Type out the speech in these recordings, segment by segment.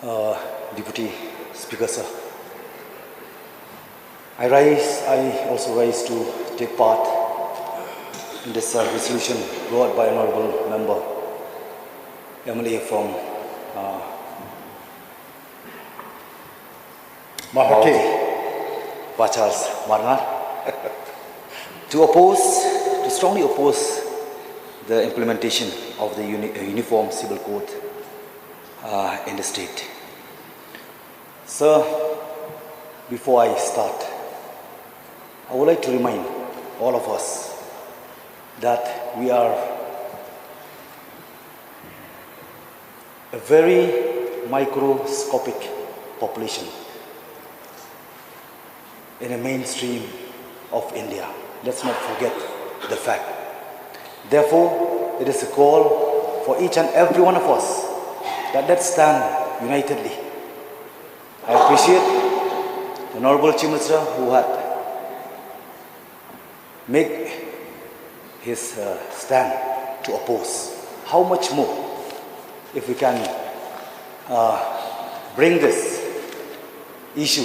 Deputy Speaker, sir. I also rise to take part in this resolution brought by Honorable Member, MLA from Mahati, Charles Marnar, to strongly oppose the implementation of the Uniform Civil Code in the state. Sir, before I start, I would like to remind all of us that we are a very microscopic population in a mainstream of India. Let's not forget the fact. Therefore, it is a call for each and every one of us that let's stand unitedly. I appreciate the Honorable Chief Minister who had made his stand to oppose. How much more if we can bring this issue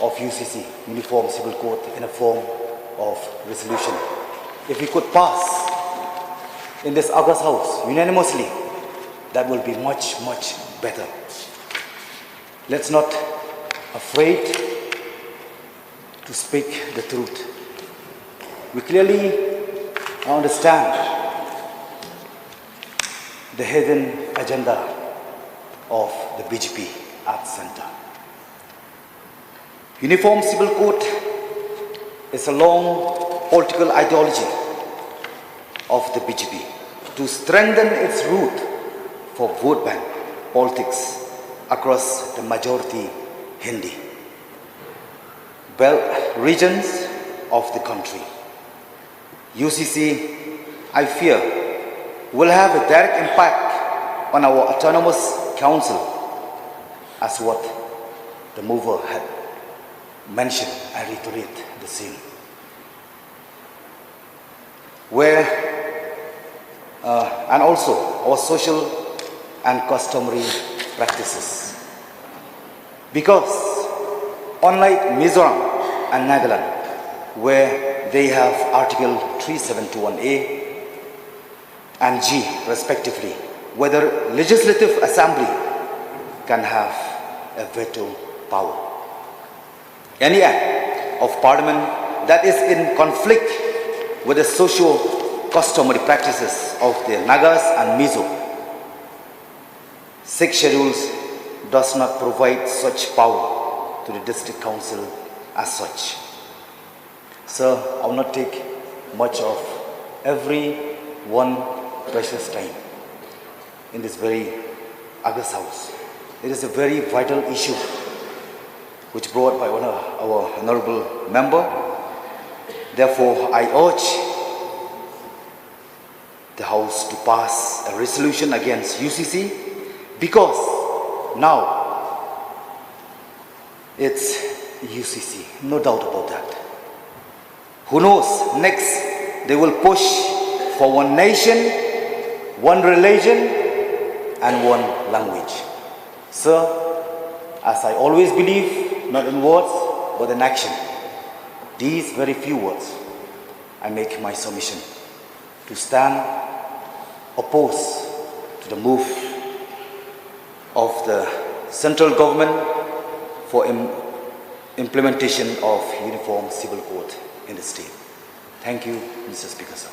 of UCC, Uniform Civil Code, in a form of resolution. If we could pass in this August House unanimously, that will be much, much better. Let's not afraid to speak the truth. We clearly understand the hidden agenda of the BJP at center. Uniform Civil Code is a long political ideology of the BJP to strengthen its root for vote bank politics across the majority Hindi belt regions of the country. UCC, I fear, will have a direct impact on our autonomous council, as what the mover had mentioned. I reiterate the same. And also our social and customary practices. Because unlike Mizoram and Nagaland, where they have Article 3721A and G respectively, whether Legislative Assembly can have a veto power. Any act of Parliament that is in conflict with the socio-customary practices of the Nagas and Mizo, 6 schedules does not provide such power to the district council as such. Sir, I will not take much of every one precious time in this very August House. It is a very vital issue which brought by our honorable member. Therefore, I urge the House to pass a resolution against UCC, because now it's UCC, no doubt about that. Who knows, next they will push for one nation, one religion and one language. Sir, as I always believe, not in words but in action, these very few words, I make my submission to stand opposed to the move of the central government for implementation of Uniform Civil Code in the state. Thank you, Mr. Speaker, sir.